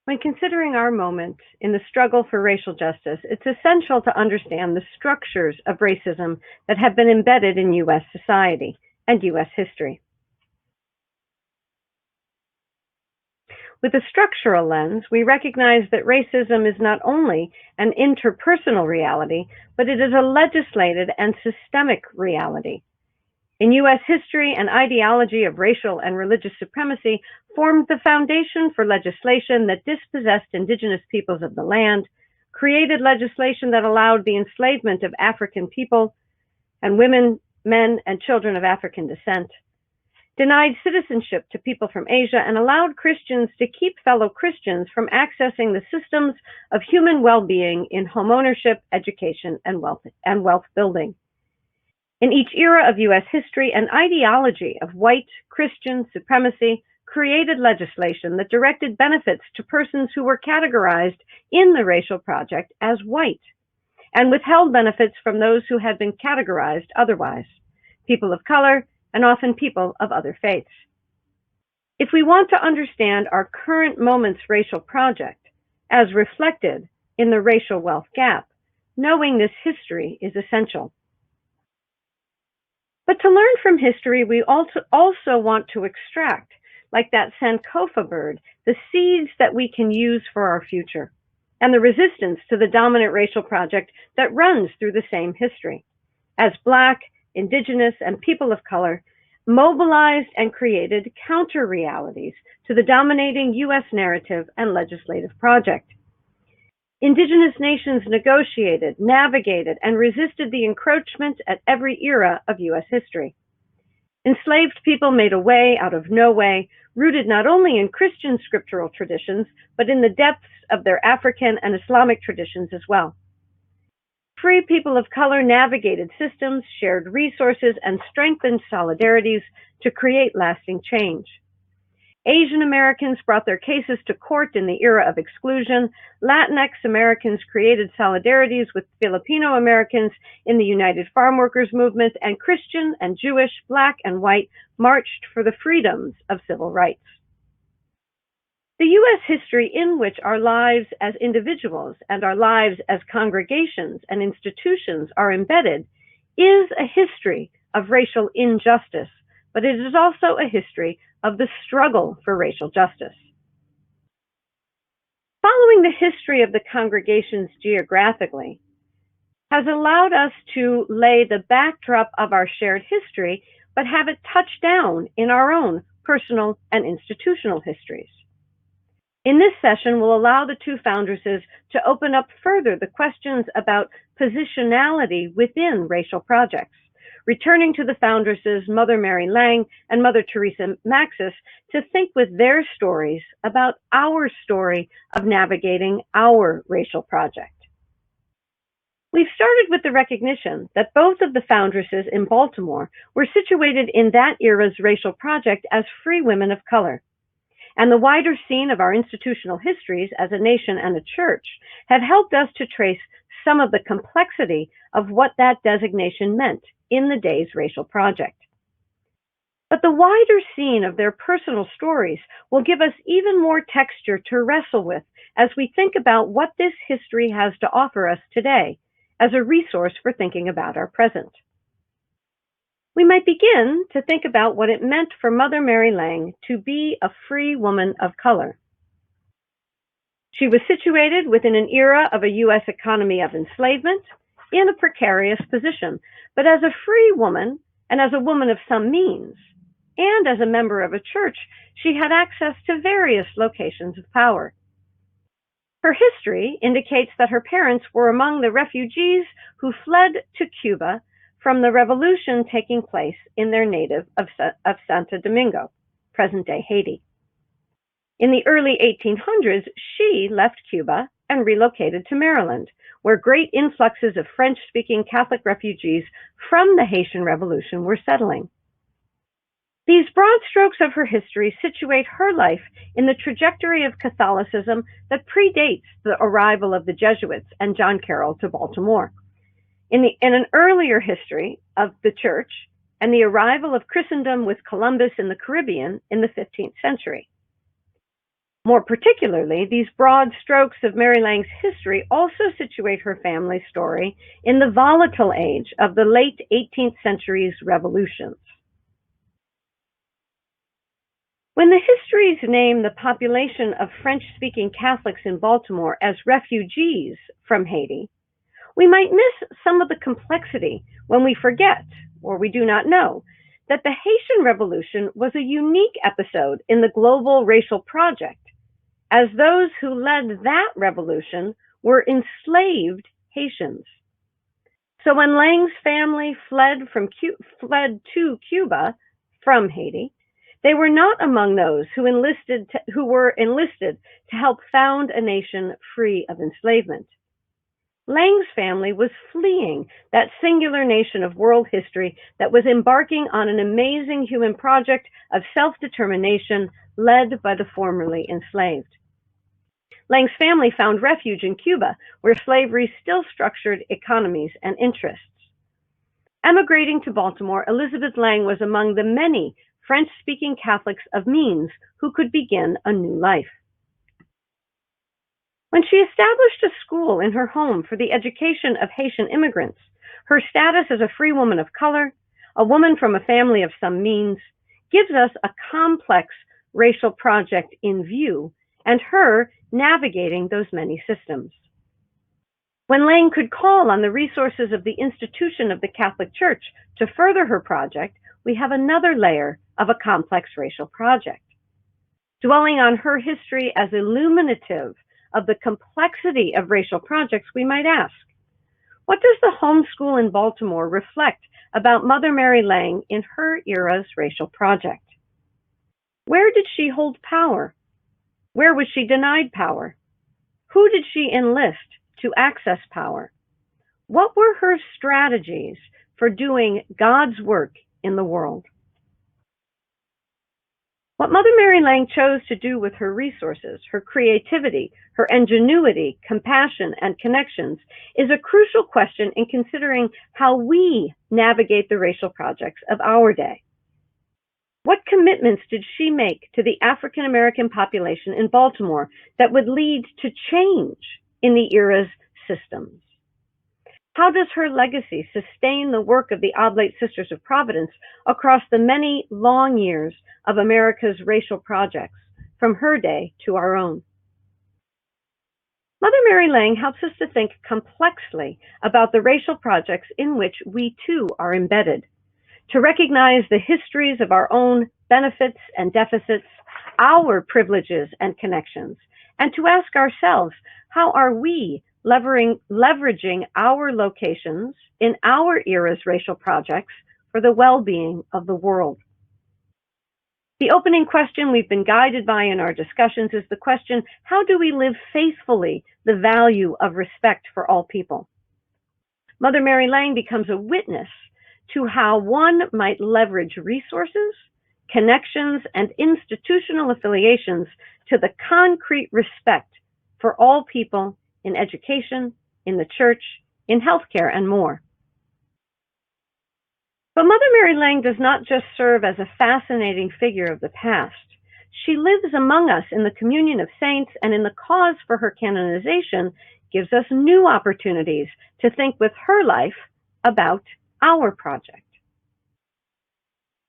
When considering our moment in the struggle for racial justice, it's essential to understand the structures of racism that have been embedded in U.S. society and U.S. history. With a structural lens, we recognize that racism is not only an interpersonal reality, but it is a legislated and systemic reality. In U.S. history, an ideology of racial and religious supremacy formed the foundation for legislation that dispossessed indigenous peoples of the land, created legislation that allowed the enslavement of African people and women, men, and children of African descent, denied citizenship to people from Asia, and allowed Christians to keep fellow Christians from accessing the systems of human well-being in homeownership, education, and wealth building. In each era of U.S. history, an ideology of white Christian supremacy created legislation that directed benefits to persons who were categorized in the racial project as white, and withheld benefits from those who had been categorized otherwise, people of color, and often people of other faiths. If we want to understand our current moment's racial project, as reflected in the racial wealth gap, knowing this history is essential. But to learn from history, we also want to extract, like that Sankofa bird, the seeds that we can use for our future, and the resistance to the dominant racial project that runs through the same history. As Black, Indigenous, and people of color mobilized and created counter-realities to the dominating U.S. narrative and legislative project. Indigenous nations negotiated, navigated, and resisted the encroachment at every era of U.S. history. Enslaved people made a way out of no way, rooted not only in Christian scriptural traditions, but in the depths of their African and Islamic traditions as well. Free people of color navigated systems, shared resources, and strengthened solidarities to create lasting change. Asian Americans brought their cases to court in the era of exclusion. Latinx Americans created solidarities with Filipino Americans in the United Farm Workers Movement, and Christian and Jewish, Black and white marched for the freedoms of civil rights. The U.S. history in which our lives as individuals and our lives as congregations and institutions are embedded is a history of racial injustice, but it is also a history of the struggle for racial justice. Following the history of the congregations geographically has allowed us to lay the backdrop of our shared history, but have it touch down in our own personal and institutional histories. In this session, we'll allow the two foundresses to open up further the questions about positionality within racial projects, returning to the foundresses Mother Mary Lang and Mother Teresa Maxis to think with their stories about our story of navigating our racial project. We've started with the recognition that both of the foundresses in Baltimore were situated in that era's racial project as free women of color. And the wider scene of our institutional histories as a nation and a church have helped us to trace some of the complexity of what that designation meant in the day's racial project. But the wider scene of their personal stories will give us even more texture to wrestle with as we think about what this history has to offer us today as a resource for thinking about our present. We might begin to think about what it meant for Mother Mary Lang to be a free woman of color. She was situated within an era of a U.S. economy of enslavement in a precarious position, but as a free woman and as a woman of some means, and as a member of a church, she had access to various locations of power. Her history indicates that her parents were among the refugees who fled to Cuba from the revolution taking place in their native of Santo Domingo, present-day Haiti. In the early 1800s, she left Cuba and relocated to Maryland, where great influxes of French-speaking Catholic refugees from the Haitian Revolution were settling. These broad strokes of her history situate her life in the trajectory of Catholicism that predates the arrival of the Jesuits and John Carroll to Baltimore. In an earlier history of the church and the arrival of Christendom with Columbus in the Caribbean in the 15th century. More particularly, these broad strokes of Mary Lang's history also situate her family story in the volatile age of the late 18th century's revolutions. When the histories name the population of French-speaking Catholics in Baltimore as refugees from Haiti, we might miss some of the complexity when we forget, or we do not know, that the Haitian Revolution was a unique episode in the global racial project, as those who led that revolution were enslaved Haitians. So when Lang's family fled to Cuba from Haiti, they were not among those who were enlisted to help found a nation free of enslavement. Lang's family was fleeing that singular nation of world history that was embarking on an amazing human project of self-determination led by the formerly enslaved. Lang's family found refuge in Cuba, where slavery still structured economies and interests. Emigrating to Baltimore, Elizabeth Lang was among the many French-speaking Catholics of means who could begin a new life. When she established a school in her home for the education of Haitian immigrants, her status as a free woman of color, a woman from a family of some means, gives us a complex racial project in view, and her navigating those many systems. When Lang could call on the resources of the institution of the Catholic Church to further her project, we have another layer of a complex racial project. Dwelling on her history as illuminative of the complexity of racial projects, we might ask, what does the homeschool in Baltimore reflect about Mother Mary Lang in her era's racial project? Where did she hold power? Where was she denied power? Who did she enlist to access power? What were her strategies for doing God's work in the world? What Mother Mary Lang chose to do with her resources, her creativity, her ingenuity, compassion, and connections is a crucial question in considering how we navigate the racial projects of our day. What commitments did she make to the African American population in Baltimore that would lead to change in the era's systems? How does her legacy sustain the work of the Oblate Sisters of Providence across the many long years of America's racial projects, from her day to our own? Mother Mary Lang helps us to think complexly about the racial projects in which we too are embedded, to recognize the histories of our own benefits and deficits, our privileges and connections, and to ask ourselves, how are we leveraging our locations in our era's racial projects for the well-being of the world? The opening question we've been guided by in our discussions is the question, how do we live faithfully the value of respect for all people? Mother Mary Lang becomes a witness to how one might leverage resources, connections, and institutional affiliations to the concrete respect for all people in education, in the church, in healthcare, and more. But Mother Mary Lang does not just serve as a fascinating figure of the past. She lives among us in the communion of saints, and in the cause for her canonization gives us new opportunities to think with her life about our project.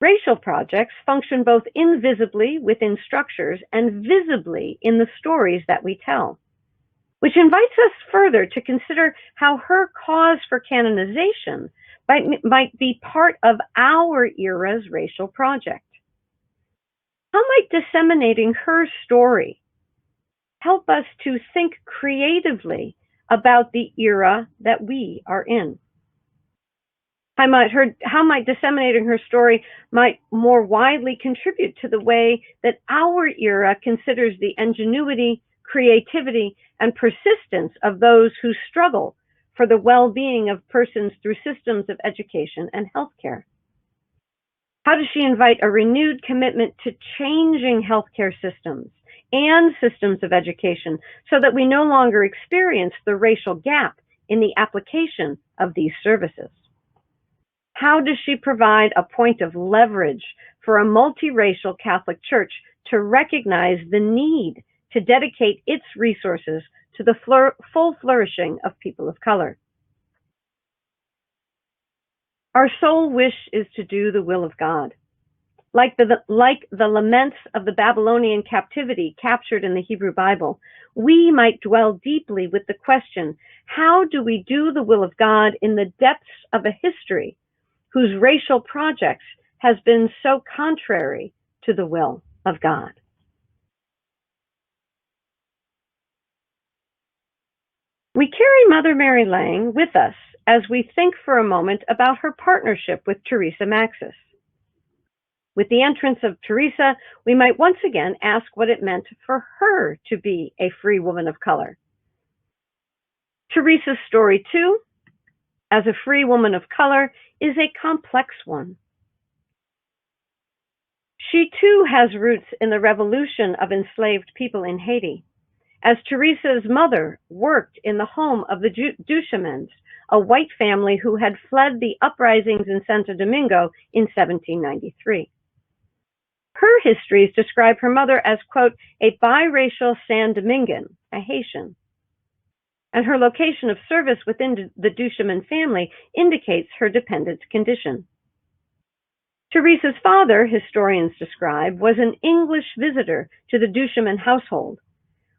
Racial projects function both invisibly within structures and visibly in the stories that we tell, which invites us further to consider how her cause for canonization might be part of our era's racial project. How might disseminating her story help us to think creatively about the era that we are in? How might disseminating her story might more widely contribute to the way that our era considers the ingenuity, creativity, and persistence of those who struggle for the well-being of persons through systems of education and healthcare? How does she invite a renewed commitment to changing healthcare systems and systems of education so that we no longer experience the racial gap in the application of these services? How does she provide a point of leverage for a multiracial Catholic Church to recognize the need to dedicate its resources to the full flourishing of people of color. Our sole wish is to do the will of God. Like the laments of the Babylonian captivity captured in the Hebrew Bible, we might dwell deeply with the question, how do we do the will of God in the depths of a history whose racial projects has been so contrary to the will of God? We carry Mother Mary Lang with us as we think for a moment about her partnership with Teresa Maxis. With the entrance of Teresa, we might once again ask what it meant for her to be a free woman of color. Teresa's story, too, as a free woman of color, is a complex one. She, too, has roots in the revolution of enslaved people in Haiti, as Teresa's mother worked in the home of the Duchemins, a white family who had fled the uprisings in Santo Domingo in 1793. Her histories describe her mother as, quote, a biracial San Domingan, a Haitian. And her location of service within the Duchemin family indicates her dependent condition. Teresa's father, historians describe, was an English visitor to the Duchemin household,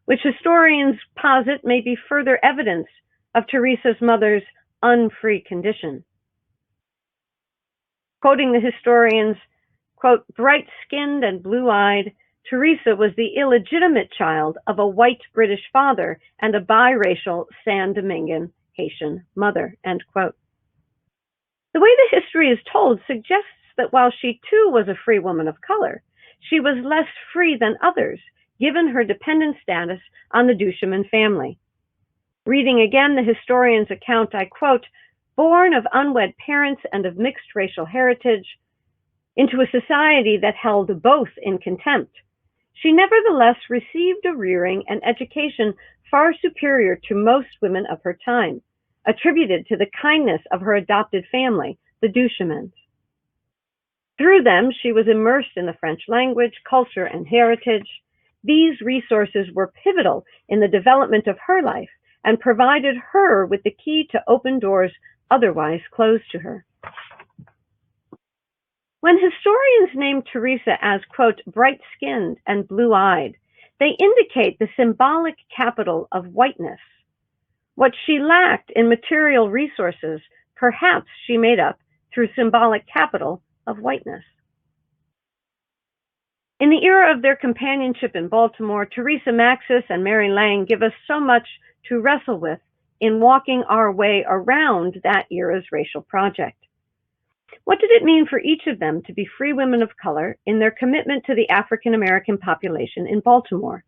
which historians posit may be further evidence of Teresa's mother's unfree condition. Quoting the historians, quote, bright-skinned and blue-eyed, Teresa was the illegitimate child of a white British father and a biracial San Domingan Haitian mother, end quote. The way the history is told suggests that while she too was a free woman of color, she was less free than others, given her dependent status on the Duchemin family. Reading again the historian's account, I quote, born of unwed parents and of mixed racial heritage, into a society that held both in contempt, she nevertheless received a rearing and education far superior to most women of her time, attributed to the kindness of her adopted family, the Duchemins. Through them, she was immersed in the French language, culture, and heritage. These resources were pivotal in the development of her life and provided her with the key to open doors otherwise closed to her. When historians name Teresa as, quote, bright-skinned and blue-eyed, they indicate the symbolic capital of whiteness. What she lacked in material resources, perhaps she made up through symbolic capital of whiteness. In the era of their companionship in Baltimore, Teresa Maxis and Mary Lang give us so much to wrestle with in walking our way around that era's racial project. What did it mean for each of them to be free women of color in their commitment to the African American population in Baltimore?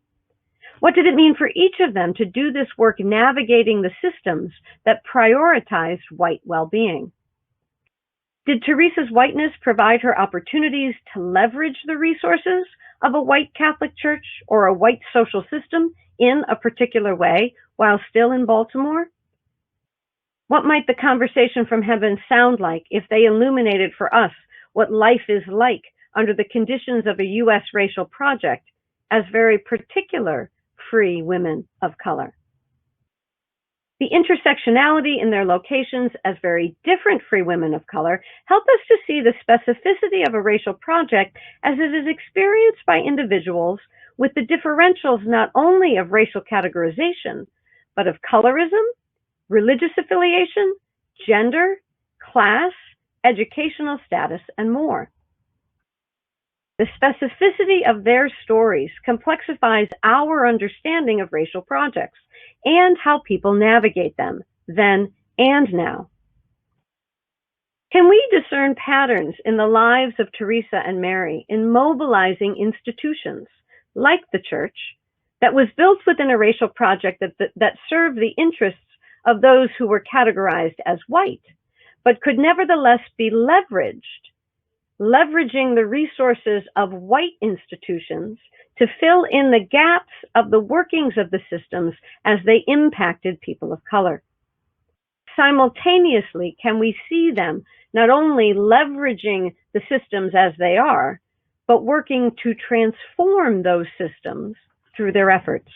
What did it mean for each of them to do this work navigating the systems that prioritized white well-being? Did Teresa's whiteness provide her opportunities to leverage the resources of a white Catholic church or a white social system in a particular way while still in Baltimore? What might the conversation from heaven sound like if they illuminated for us what life is like under the conditions of a U.S. racial project as very particular free women of color? The intersectionality in their locations as very different free women of color help us to see the specificity of a racial project as it is experienced by individuals with the differentials not only of racial categorization, but of colorism, religious affiliation, gender, class, educational status, and more. The specificity of their stories complexifies our understanding of racial projects and how people navigate them, then and now. Can we discern patterns in the lives of Teresa and Mary in mobilizing institutions, like the church, that was built within a racial project that served the interests of those who were categorized as white, but could nevertheless be leveraging the resources of white institutions to fill in the gaps of the workings of the systems as they impacted people of color? Simultaneously, can we see them not only leveraging the systems as they are, but working to transform those systems through their efforts.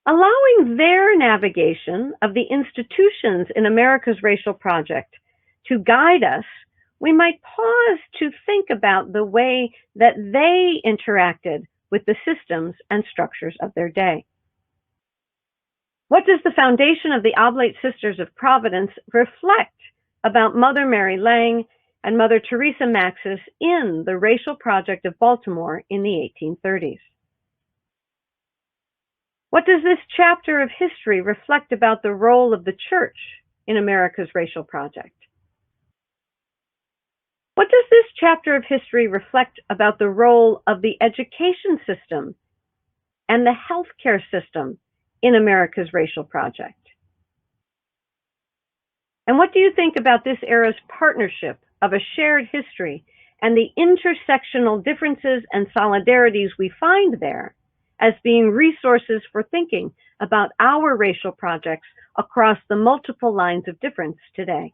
Allowing their navigation of the institutions in America's Racial Project to guide us, we might pause to think about the way that they interacted with the systems and structures of their day. What does the foundation of the Oblate Sisters of Providence reflect about Mother Mary Lang and Mother Teresa Maxis in the Racial Project of Baltimore in the 1830s? What does this chapter of history reflect about the role of the Church in America's Racial Project? What does this chapter of history reflect about the role of the education system and the healthcare system in America's Racial Project? And what do you think about this era's partnership of a shared history and the intersectional differences and solidarities we find there as being resources for thinking about our racial projects across the multiple lines of difference today?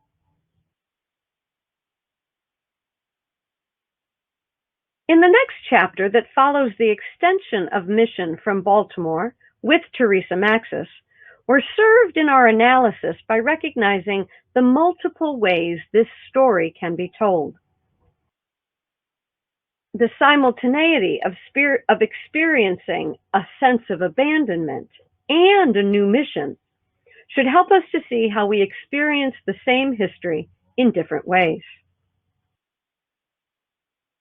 In the next chapter that follows the extension of mission from Baltimore with Teresa Maxis, we're served in our analysis by recognizing the multiple ways this story can be told. The simultaneity of experiencing a sense of abandonment and a new mission should help us to see how we experience the same history in different ways.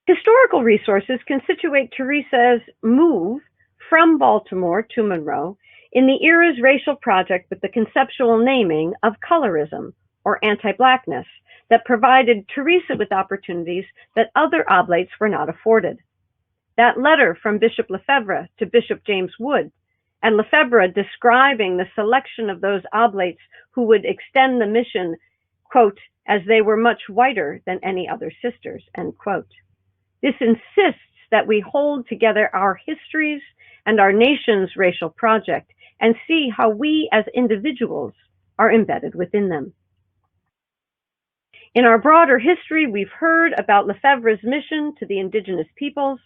Historical resources can situate Teresa's move from Baltimore to Monroe in the era's racial project with the conceptual naming of colorism or anti-Blackness that provided Teresa with opportunities that other oblates were not afforded. That letter from Bishop Lefebvre to Bishop James Wood, and Lefebvre describing the selection of those oblates who would extend the mission, quote, as they were much whiter than any other sisters, end quote. This insists that we hold together our histories and our nation's racial project and see how we as individuals are embedded within them. In our broader history, we've heard about Lefebvre's mission to the indigenous peoples,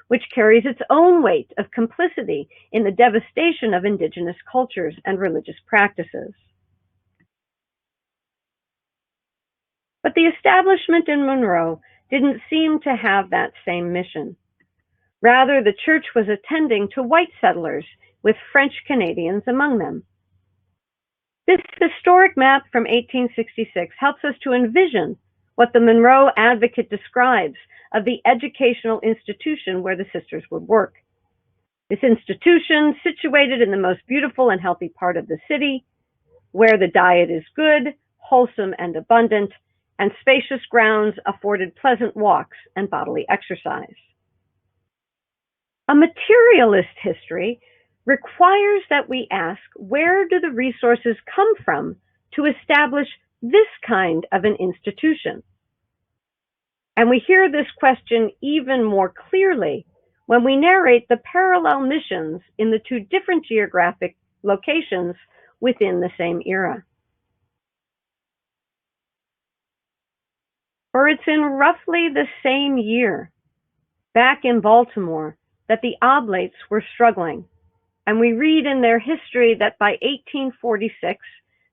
which carries its own weight of complicity in the devastation of indigenous cultures and religious practices. But the establishment in Monroe didn't seem to have that same mission. Rather, the church was attending to white settlers, with French Canadians among them. This historic map from 1866 helps us to envision what the Monroe Advocate describes of the educational institution where the sisters would work. This institution, situated in the most beautiful and healthy part of the city, where the diet is good, wholesome, and abundant, and spacious grounds afforded pleasant walks and bodily exercise. A materialist history requires that we ask, where do the resources come from to establish this kind of an institution? And we hear this question even more clearly when we narrate the parallel missions in the two different geographic locations within the same era. For it's in roughly the same year, back in Baltimore, that the Oblates were struggling. And we read in their history that by 1846,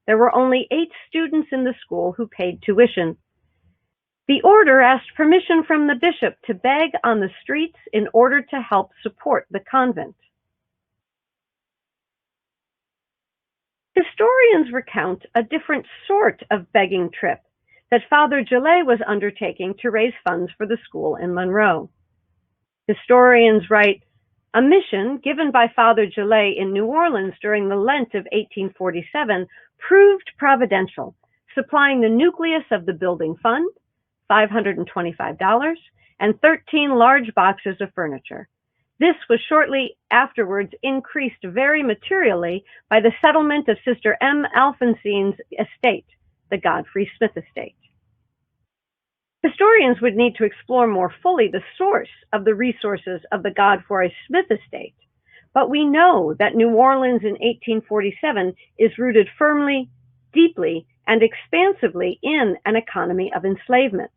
there were only 8 students in the school who paid tuition. The order asked permission from the bishop to beg on the streets in order to help support the convent. Historians recount a different sort of begging trip that Father Gillet was undertaking to raise funds for the school in Monroe. Historians write, a mission given by Father Gillet in New Orleans during the Lent of 1847 proved providential, supplying the nucleus of the building fund, $525, and 13 large boxes of furniture. This was shortly afterwards increased very materially by the settlement of Sister M. Alphonsine's estate, the Godfrey Smith estate. Historians would need to explore more fully the source of the resources of the Godfrey Smith estate, but we know that New Orleans in 1847 is rooted firmly, deeply, and expansively in an economy of enslavement.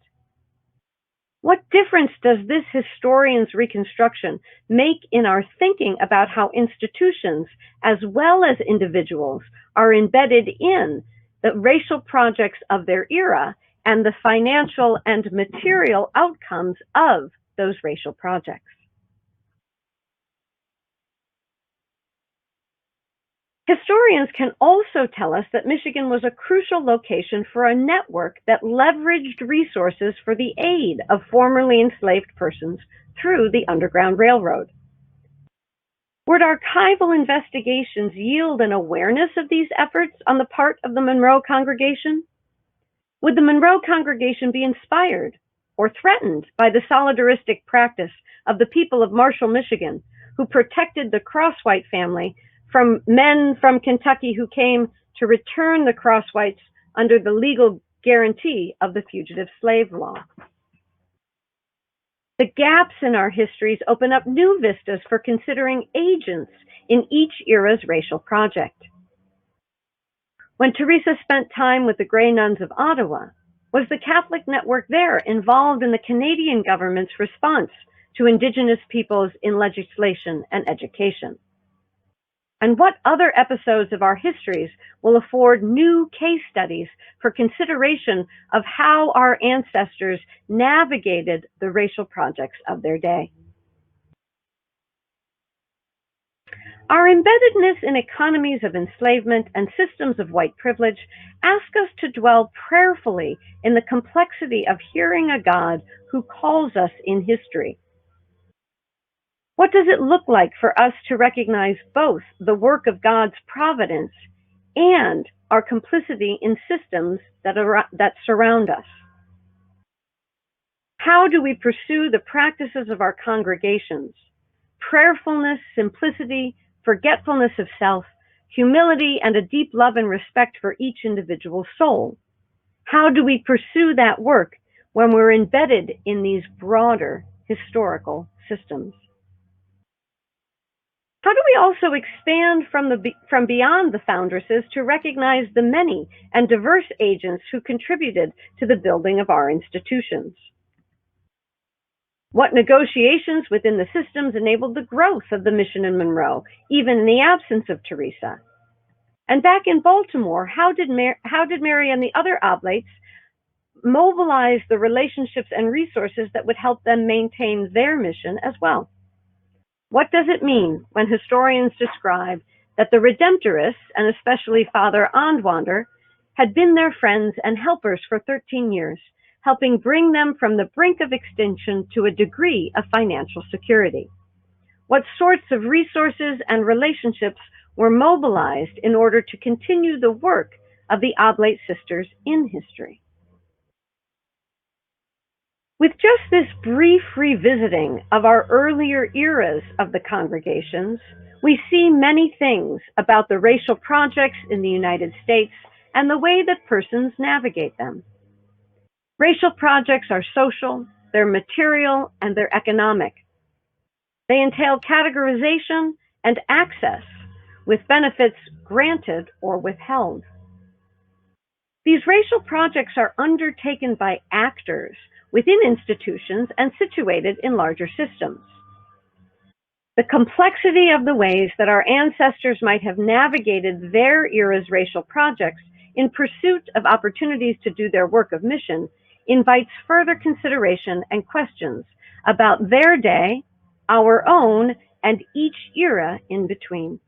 What difference does this historian's reconstruction make in our thinking about how institutions, as well as individuals, are embedded in the racial projects of their era and the financial and material outcomes of those racial projects? Historians can also tell us that Michigan was a crucial location for a network that leveraged resources for the aid of formerly enslaved persons through the Underground Railroad. Would archival investigations yield an awareness of these efforts on the part of the Monroe congregation? Would the Monroe congregation be inspired or threatened by the solidaristic practice of the people of Marshall, Michigan, who protected the Crosswhite family from men from Kentucky who came to return the Crosswhites under the legal guarantee of the Fugitive Slave Law? The gaps in our histories open up new vistas for considering agents in each era's racial project. When Teresa spent time with the Grey Nuns of Ottawa, was the Catholic network there involved in the Canadian government's response to Indigenous peoples in legislation and education? And what other episodes of our histories will afford new case studies for consideration of how our ancestors navigated the racial projects of their day? Our embeddedness in economies of enslavement and systems of white privilege ask us to dwell prayerfully in the complexity of hearing a God who calls us in history. What does it look like for us to recognize both the work of God's providence and our complicity in systems that surround us? How do we pursue the practices of our congregations? Prayerfulness, simplicity, forgetfulness of self, humility, and a deep love and respect for each individual soul. How do we pursue that work when we're embedded in these broader historical systems? How do we also expand from beyond the foundresses to recognize the many and diverse agents who contributed to the building of our institutions? What negotiations within the systems enabled the growth of the mission in Monroe, even in the absence of Teresa? And back in Baltimore, how did Mary and the other oblates mobilize the relationships and resources that would help them maintain their mission as well? What does it mean when historians describe that the Redemptorists, and especially Father Andwander, had been their friends and helpers for 13 years, helping bring them from the brink of extinction to a degree of financial security? What sorts of resources and relationships were mobilized in order to continue the work of the Oblate Sisters in history? With just this brief revisiting of our earlier eras of the congregations, we see many things about the racial projects in the United States and the way that persons navigate them. Racial projects are social, they're material, and they're economic. They entail categorization and access, with benefits granted or withheld. These racial projects are undertaken by actors within institutions and situated in larger systems. The complexity of the ways that our ancestors might have navigated their era's racial projects in pursuit of opportunities to do their work of mission invites further consideration and questions about their day, our own, and each era in between.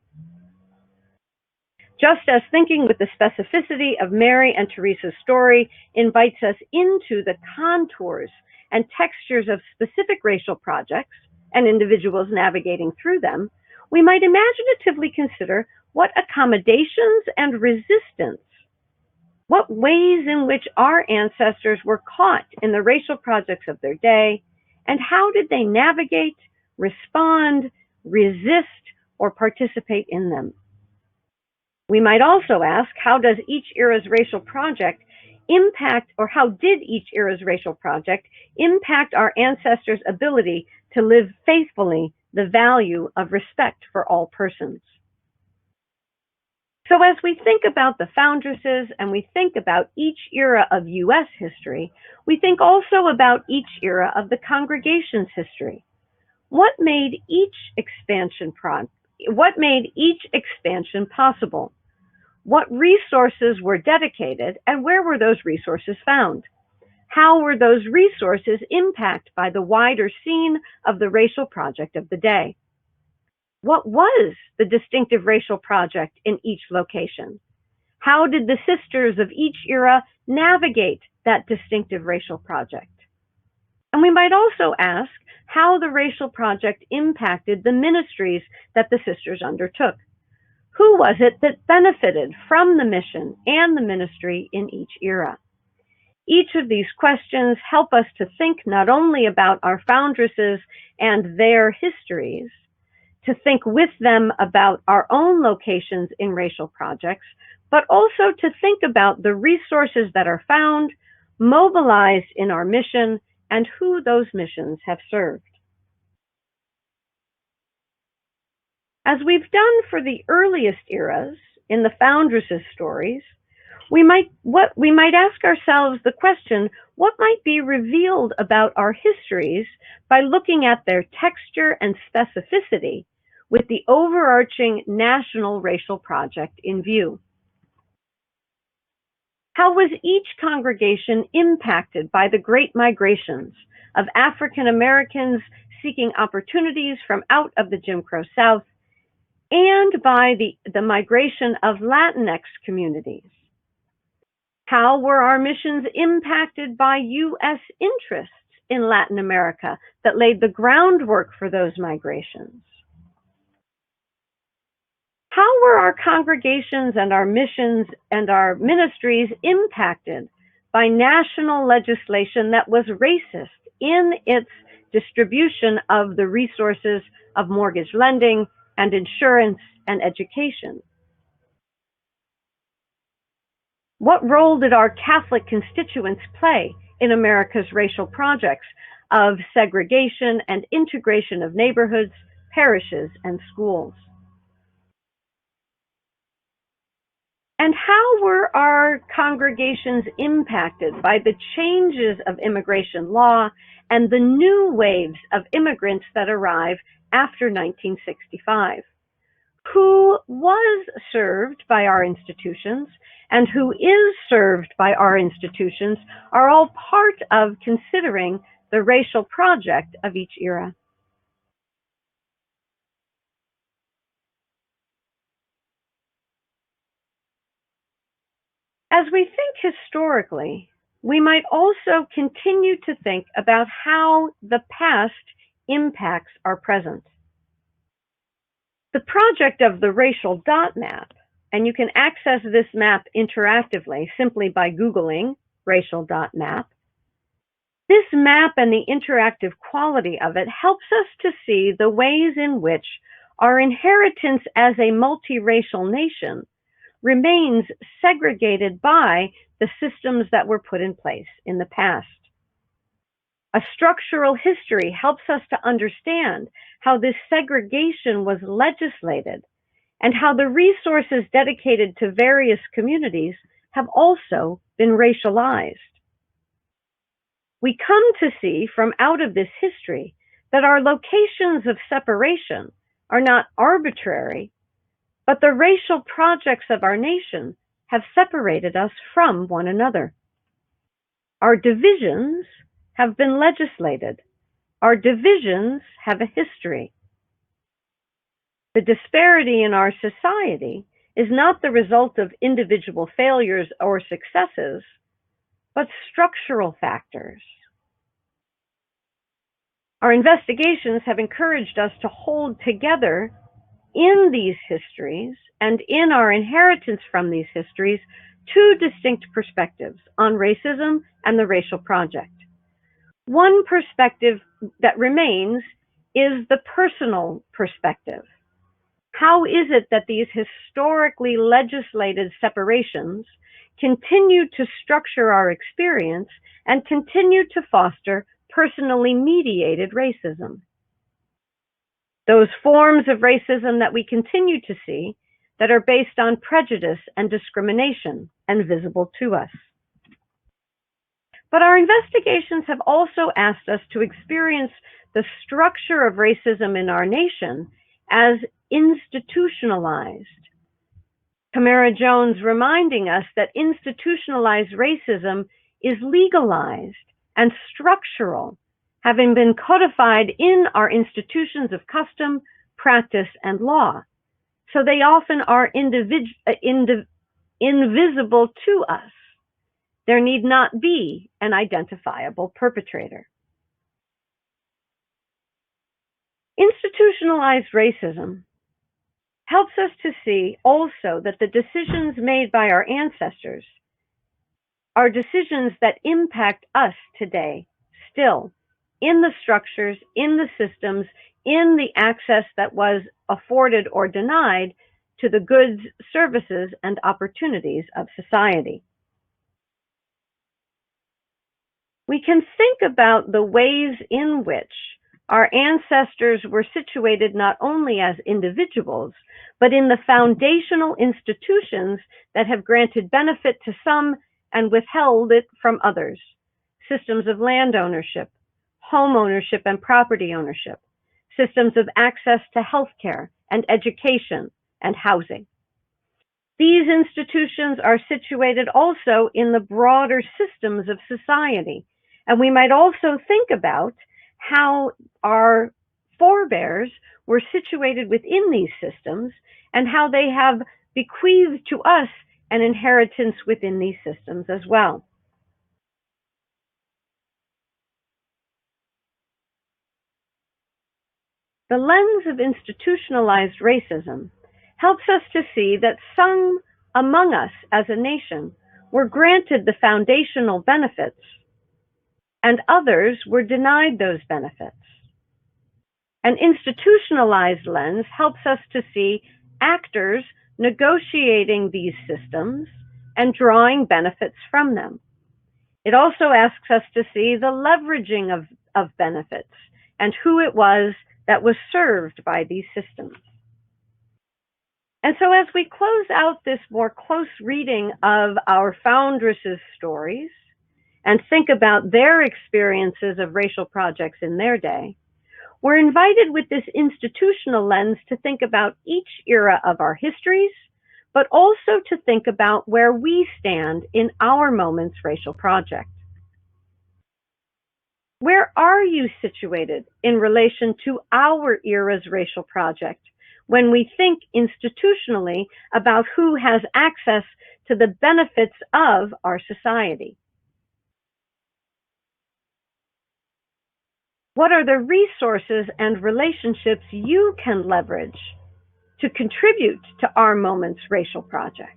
Just as thinking with the specificity of Mary and Teresa's story invites us into the contours and textures of specific racial projects and individuals navigating through them, we might imaginatively consider what accommodations and resistance, what ways in which our ancestors were caught in the racial projects of their day, and how did they navigate, respond, resist, or participate in them. We might also ask, how does each era's racial project impact, or how did each era's racial project impact our ancestors' ability to live faithfully the value of respect for all persons? So as we think about the foundresses and we think about each era of U.S. history, we think also about each era of the congregation's history. What made each expansion possible? What resources were dedicated and where were those resources found? How were those resources impacted by the wider scene of the racial project of the day? What was the distinctive racial project in each location? How did the sisters of each era navigate that distinctive racial project? And we might also ask how the racial project impacted the ministries that the sisters undertook. Who was it that benefited from the mission and the ministry in each era? Each of these questions help us to think not only about our foundresses and their histories, to think with them about our own locations in racial projects, but also to think about the resources that are found, mobilized in our mission, and who those missions have served. As we've done for the earliest eras in the foundresses' stories, we might ask ourselves the question, what might be revealed about our histories by looking at their texture and specificity with the overarching national racial project in view? How was each congregation impacted by the great migrations of African Americans seeking opportunities from out of the Jim Crow South and by the migration of Latinx communities? How were our missions impacted by U.S. interests in Latin America that laid the groundwork for those migrations? How were our congregations and our missions and our ministries impacted by national legislation that was racist in its distribution of the resources of mortgage lending and insurance and education? What role did our Catholic constituents play in America's racial projects of segregation and integration of neighborhoods, parishes, and schools? And how were our congregations impacted by the changes of immigration law and the new waves of immigrants that arrive after 1965? Who was served by our institutions and who is served by our institutions are all part of considering the racial project of each era. As we think historically, we might also continue to think about how the past impacts our present. The project of the racial dot map, and you can access this map interactively simply by Googling racial dot map. This map and the interactive quality of it helps us to see the ways in which our inheritance as a multiracial nation remains segregated by the systems that were put in place in the past. A structural history helps us to understand how this segregation was legislated and how the resources dedicated to various communities have also been racialized. We come to see from out of this history that our locations of separation are not arbitrary, but the racial projects of our nation have separated us from one another. Our divisions have been legislated. Our divisions have a history. The disparity in our society is not the result of individual failures or successes, but structural factors. Our investigations have encouraged us to hold together in these histories and in our inheritance from these histories two distinct perspectives on racism and the racial project. One perspective that remains is the personal perspective. How is it that these historically legislated separations continue to structure our experience and continue to foster personally mediated racism? Those forms of racism that we continue to see, that are based on prejudice and discrimination and visible to us. But our investigations have also asked us to experience the structure of racism in our nation as institutionalized. Tamara Jones reminding us that institutionalized racism is legalized and structural, having been codified in our institutions of custom, practice, and law. So they often are invisible to us. There need not be an identifiable perpetrator. Institutionalized racism helps us to see also that the decisions made by our ancestors are decisions that impact us today, still, in the structures, in the systems, in the access that was afforded or denied to the goods, services, and opportunities of society. We can think about the ways in which our ancestors were situated not only as individuals, but in the foundational institutions that have granted benefit to some and withheld it from others. Systems of land ownership, home ownership and property ownership, systems of access to healthcare and education and housing. These institutions are situated also in the broader systems of society, and we might also think about how our forebears were situated within these systems and how they have bequeathed to us an inheritance within these systems as well. The lens of institutionalized racism helps us to see that some among us as a nation were granted the foundational benefits and others were denied those benefits. An institutionalized lens helps us to see actors negotiating these systems and drawing benefits from them. It also asks us to see the leveraging of benefits and who it was that was served by these systems. And so as we close out this more close reading of our foundresses' stories and think about their experiences of racial projects in their day, we're invited with this institutional lens to think about each era of our histories, but also to think about where we stand in our moment's racial project. Where are you situated in relation to our era's racial project when we think institutionally about who has access to the benefits of our society? What are the resources and relationships you can leverage to contribute to our moment's racial project?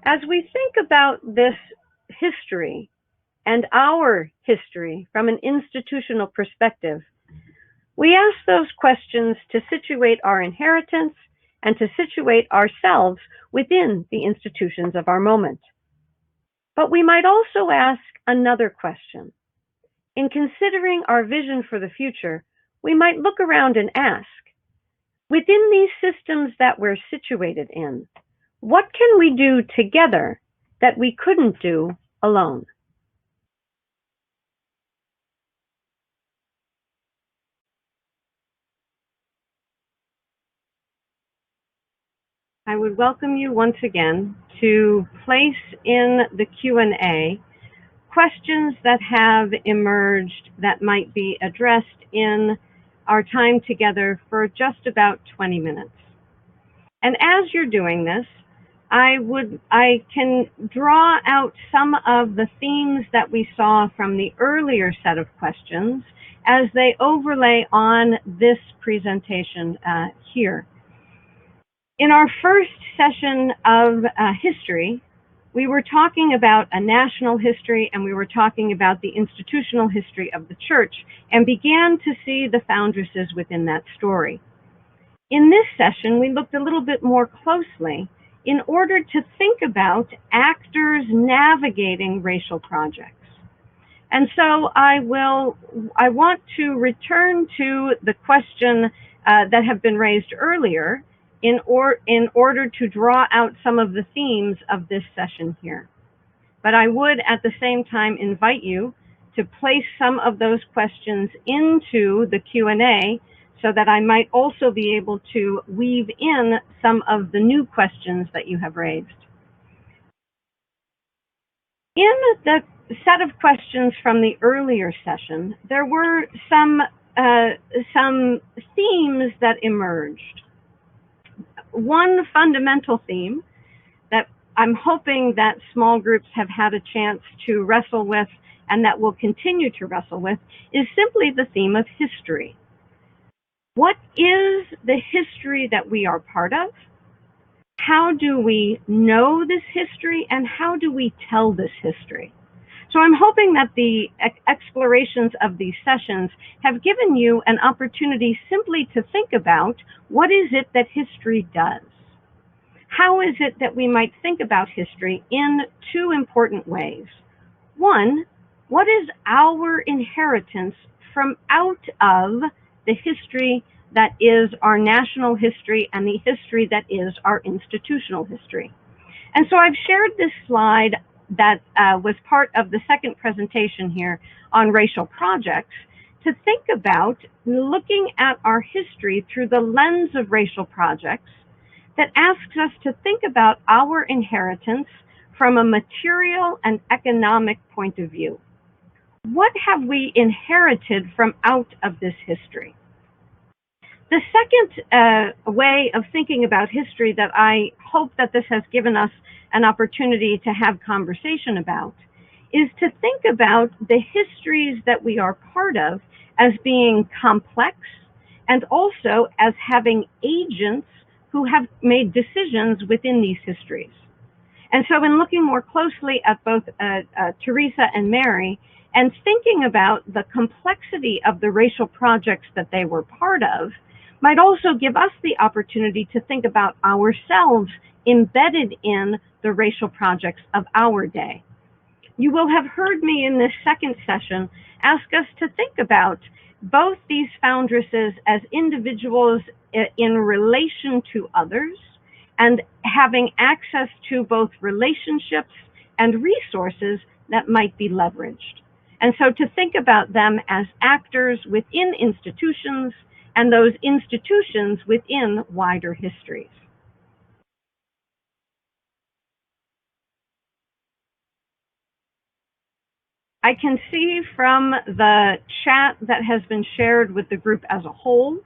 As we think about this history and our history from an institutional perspective, we ask those questions to situate our inheritance and to situate ourselves within the institutions of our moment. But we might also ask another question. In considering our vision for the future, we might look around and ask, within these systems that we're situated in, what can we do together that we couldn't do alone? I would welcome you once again to place in the Q&A questions that have emerged that might be addressed in our time together for just about 20 minutes. And as you're doing this, I can draw out some of the themes that we saw from the earlier set of questions as they overlay on this presentation here. In our first session of history, we were talking about a national history and we were talking about the institutional history of the church and began to see the foundresses within that story. In this session, we looked a little bit more closely in order to think about actors navigating racial projects. And so I want to return to the question that have been raised earlier in order to draw out some of the themes of this session here. But I would at the same time invite you to place some of those questions into the Q&A so that I might also be able to weave in some of the new questions that you have raised. In the set of questions from the earlier session, there were some themes that emerged. One fundamental theme that I'm hoping that small groups have had a chance to wrestle with and that will continue to wrestle with is simply the theme of history. What is the history that we are part of? How do we know this history, and how do we tell this history? So I'm hoping that the explorations of these sessions have given you an opportunity simply to think about what is it that history does? How is it that we might think about history in two important ways? One, what is our inheritance from out of the history that is our national history and the history that is our institutional history? And so I've shared this slide that was part of the second presentation here on racial projects to think about looking at our history through the lens of racial projects that asks us to think about our inheritance from a material and economic point of view. What have we inherited from out of this history? The second way of thinking about history that I hope that this has given us an opportunity to have conversation about is to think about the histories that we are part of as being complex and also as having agents who have made decisions within these histories. And so in looking more closely at both Teresa and Mary and thinking about the complexity of the racial projects that they were part of, might also give us the opportunity to think about ourselves embedded in the racial projects of our day. You will have heard me in this second session ask us to think about both these foundresses as individuals in relation to others and having access to both relationships and resources that might be leveraged. And so to think about them as actors within institutions and those institutions within wider histories. I can see from the chat that has been shared with the group as a whole,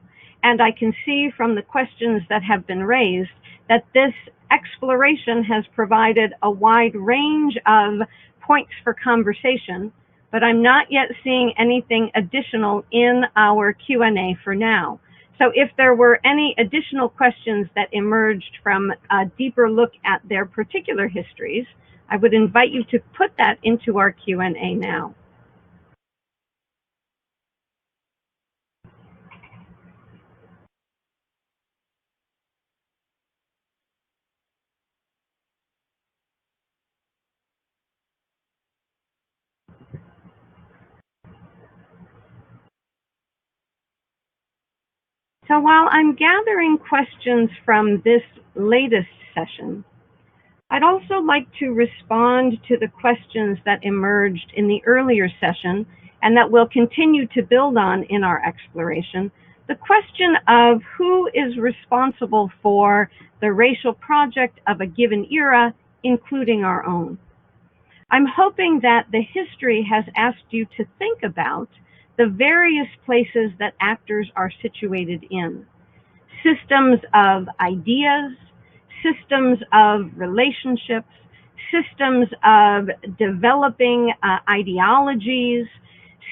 and I can see from the questions that have been raised, that this exploration has provided a wide range of points for conversation, but I'm not yet seeing anything additional in our Q&A for now. So if there were any additional questions that emerged from a deeper look at their particular histories, I would invite you to put that into our Q&A now. So while I'm gathering questions from this latest session, I'd also like to respond to the questions that emerged in the earlier session and that we'll continue to build on in our exploration. The question of who is responsible for the racial project of a given era, including our own. I'm hoping that the history has asked you to think about the various places that actors are situated in. Systems of ideas, systems of relationships, systems of developing ideologies,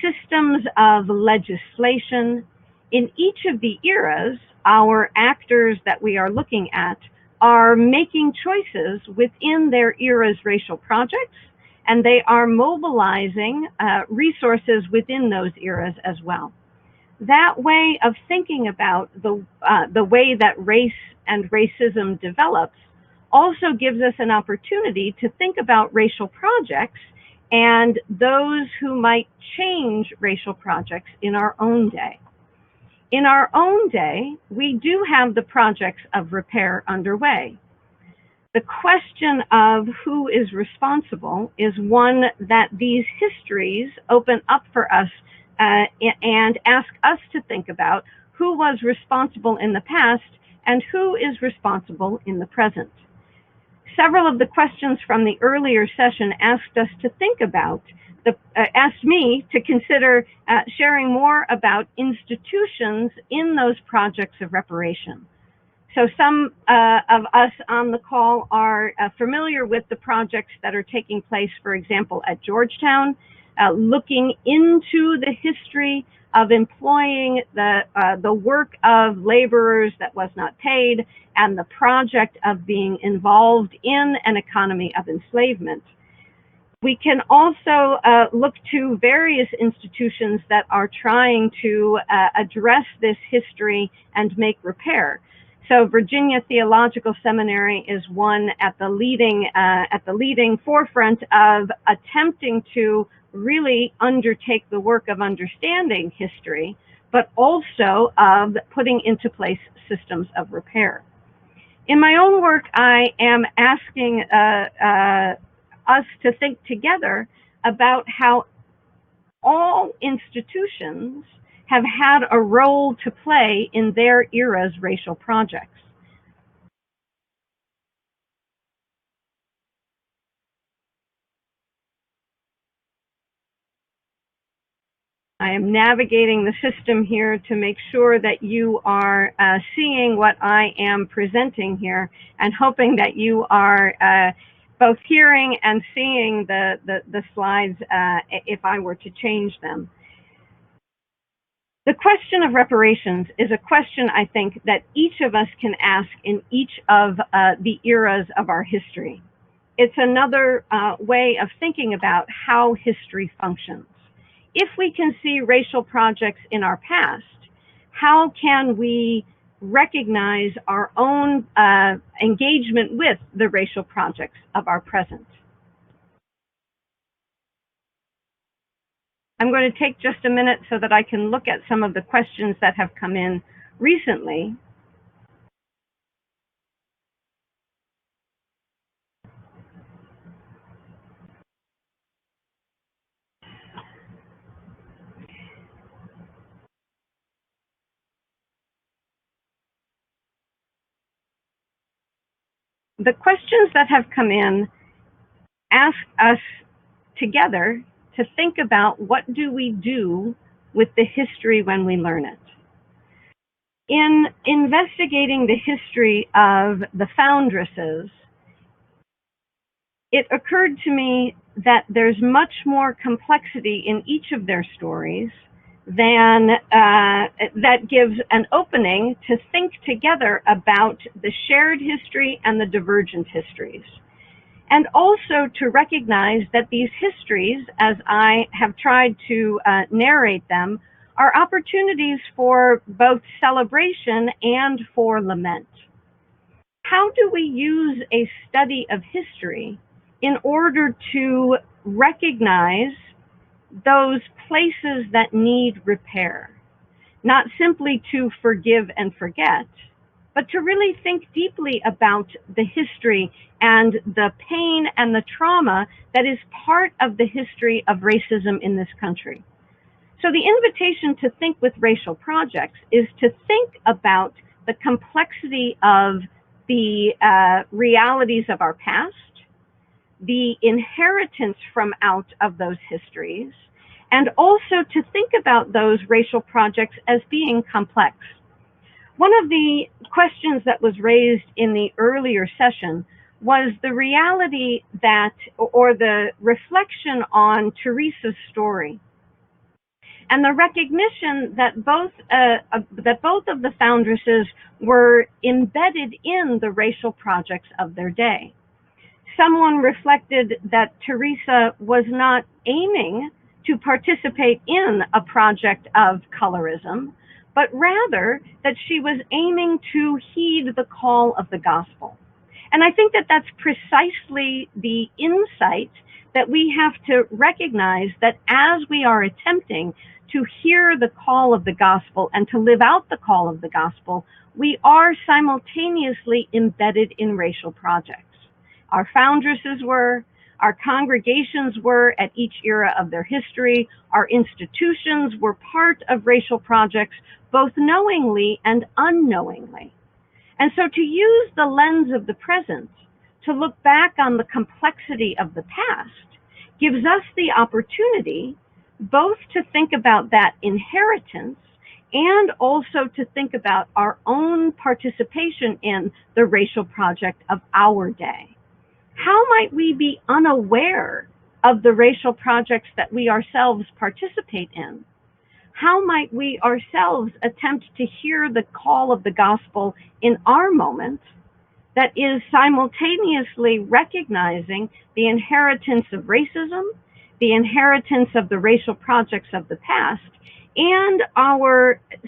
systems of legislation. In each of the eras, our actors that we are looking at are making choices within their era's racial projects, and they are mobilizing resources within those eras as well. That way of thinking about the way that race and racism develops also gives us an opportunity to think about racial projects and those who might change racial projects in our own day. In our own day, we do have the projects of repair underway. The question of who is responsible is one that these histories open up for us and ask us to think about who was responsible in the past and who is responsible in the present. Several of the questions from the earlier session asked us to think about, asked me to consider sharing more about institutions in those projects of reparation. So some of us on the call are familiar with the projects that are taking place, for example, at Georgetown, looking into the history of employing the work of laborers that was not paid and the project of being involved in an economy of enslavement. We can also look to various institutions that are trying to address this history and make repair. So Virginia Theological Seminary is one at the leading forefront of attempting to really undertake the work of understanding history, but also of putting into place systems of repair. In my own work, I am asking us to think together about how all institutions have had a role to play in their era's racial projects. I am navigating the system here to make sure that you are seeing what I am presenting here, and hoping that you are both hearing and seeing the slides if I were to change them. The question of reparations is a question, I think, that each of us can ask in each of the eras of our history. It's another way of thinking about how history functions. If we can see racial projects in our past, how can we recognize our own engagement with the racial projects of our present? I'm going to take just a minute so that I can look at some of the questions that have come in recently. The questions that have come in ask us together to think about what do we do with the history when we learn it. In investigating the history of the foundresses, it occurred to me that there's much more complexity in each of their stories than that gives an opening to think together about the shared history and the divergent histories. And also to recognize that these histories, as I have tried to narrate them, are opportunities for both celebration and for lament. How do we use a study of history in order to recognize those places that need repair? Not simply to forgive and forget, but to really think deeply about the history and the pain and the trauma that is part of the history of racism in this country. So the invitation to think with racial projects is to think about the complexity of the realities of our past, the inheritance from out of those histories, and also to think about those racial projects as being complex. One of the questions that was raised in the earlier session was the reality that, or the reflection on Teresa's story, and the recognition that both of the foundresses were embedded in the racial projects of their day. Someone reflected that Teresa was not aiming to participate in a project of colorism, but rather that she was aiming to heed the call of the gospel. And I think that that's precisely the insight that we have to recognize that as we are attempting to hear the call of the gospel and to live out the call of the gospel, we are simultaneously embedded in racial projects. Our foundresses were, our congregations were at each era of their history, our institutions were part of racial projects, both knowingly and unknowingly. And so to use the lens of the present, to look back on the complexity of the past, gives us the opportunity both to think about that inheritance and also to think about our own participation in the racial project of our day. How might we be unaware of the racial projects that we ourselves participate in? How might we ourselves attempt to hear the call of the gospel in our moment that is simultaneously recognizing the inheritance of racism, the inheritance of the racial projects of the past, and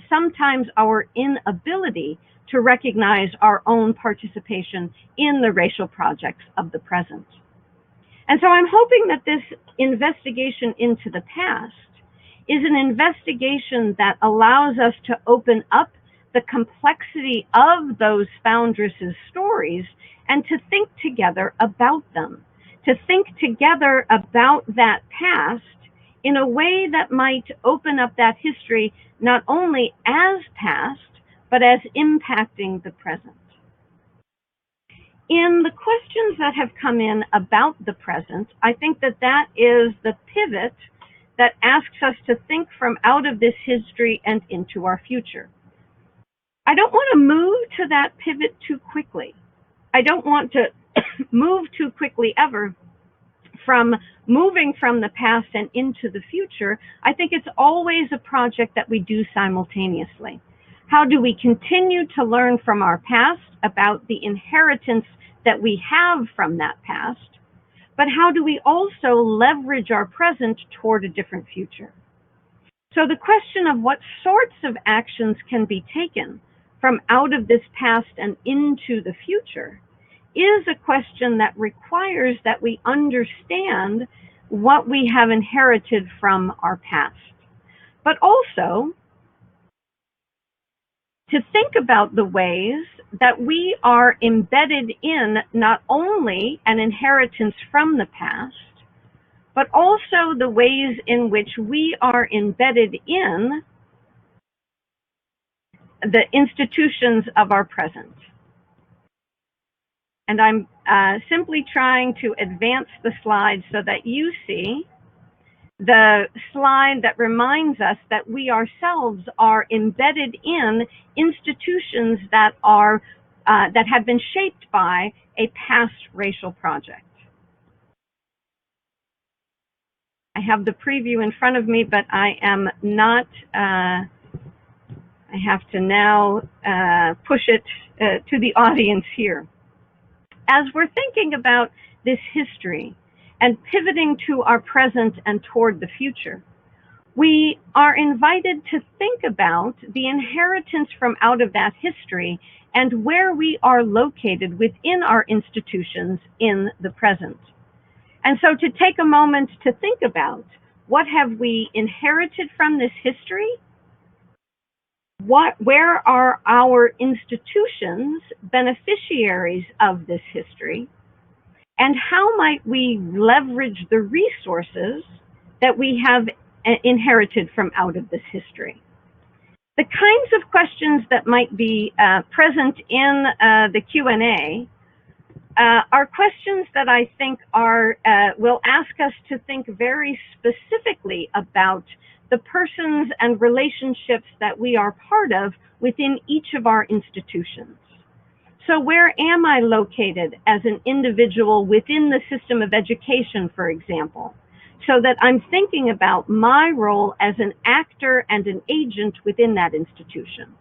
sometimes our inability to recognize our own participation in the racial projects of the present. And so I'm hoping that this investigation into the past is an investigation that allows us to open up the complexity of those foundresses' stories and to think together about them, to think together about that past in a way that might open up that history not only as past, but as impacting the present. In the questions that have come in about the present, I think that that is the pivot that asks us to think from out of this history and into our future. I don't want to move to that pivot too quickly. I don't want to move too quickly ever from moving from the past and into the future. I think it's always a project that we do simultaneously. How do we continue to learn from our past about the inheritance that we have from that past, but how do we also leverage our present toward a different future? So the question of what sorts of actions can be taken from out of this past and into the future is a question that requires that we understand what we have inherited from our past, but also to think about the ways that we are embedded in not only an inheritance from the past, but also the ways in which we are embedded in the institutions of our present. And I'm simply trying to advance the slide so that you see the slide that reminds us that we ourselves are embedded in institutions that are that have been shaped by a past racial project. I have the preview in front of me, but I am not, I have to now push it to the audience here. As we're thinking about this history and pivoting to our present and toward the future, we are invited to think about the inheritance from out of that history and where we are located within our institutions in the present. And so to take a moment to think about what have we inherited from this history, where are our institutions beneficiaries of this history, and how might we leverage the resources that we have inherited from out of this history. The kinds of questions that might be present in the Q&A are questions that I think will ask us to think very specifically about the persons and relationships that we are part of within each of our institutions. So where am I located as an individual within the system of education, for example, so that I'm thinking about my role as an actor and an agent within that institution?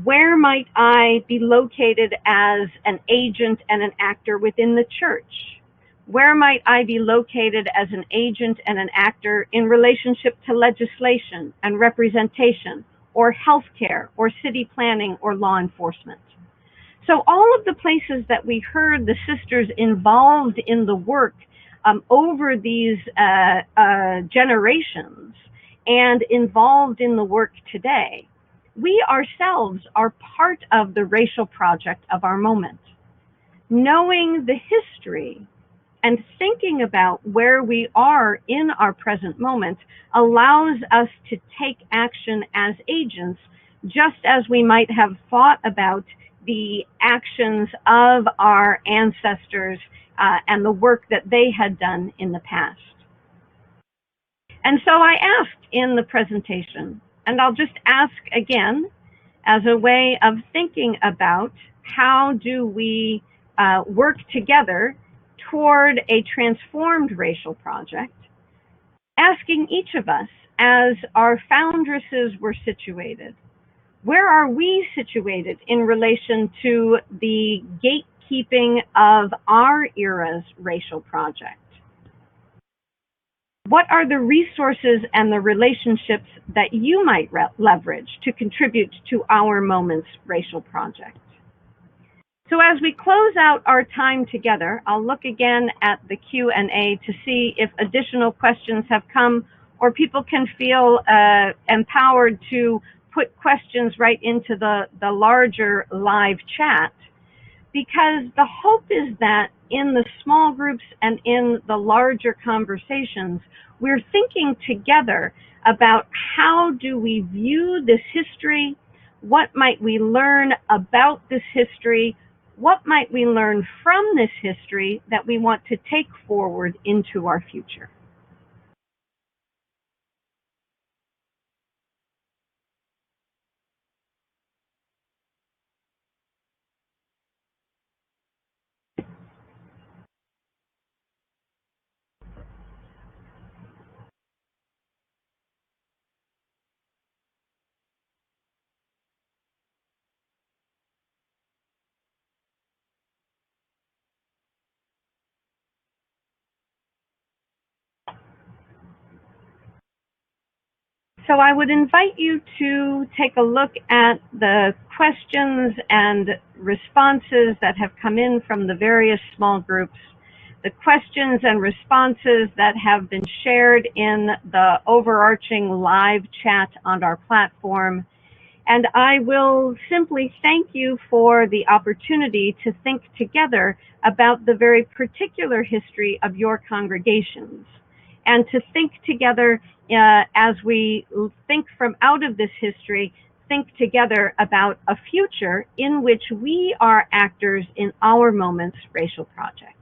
Where might I be located as an agent and an actor within the church? Where might I be located as an agent and an actor in relationship to legislation and representation, or healthcare, or city planning, or law enforcement? So all of the places that we heard the sisters involved in the work over these generations and involved in the work today, we ourselves are part of the racial project of our moment. Knowing the history and thinking about where we are in our present moment allows us to take action as agents, just as we might have thought about the actions of our ancestors and the work that they had done in the past. And so I asked in the presentation, and I'll just ask again as a way of thinking about how do we work together toward a transformed racial project, asking each of us, as our foundresses were situated, where are we situated in relation to the gatekeeping of our era's racial project? What are the resources and the relationships that you might leverage to contribute to our moment's racial project? So as we close out our time together, I'll look again at the Q&A to see if additional questions have come, or people can feel empowered to put questions right into the larger live chat. Because the hope is that in the small groups and in the larger conversations, we're thinking together about how do we view this history, what might we learn about this history, what might we learn from this history that we want to take forward into our future. So I would invite you to take a look at the questions and responses that have come in from the various small groups, the questions and responses that have been shared in the overarching live chat on our platform. And I will simply thank you for the opportunity to think together about the very particular history of your congregations, and to think together as we think from out of this history, think together about a future in which we are actors in our moment's racial project.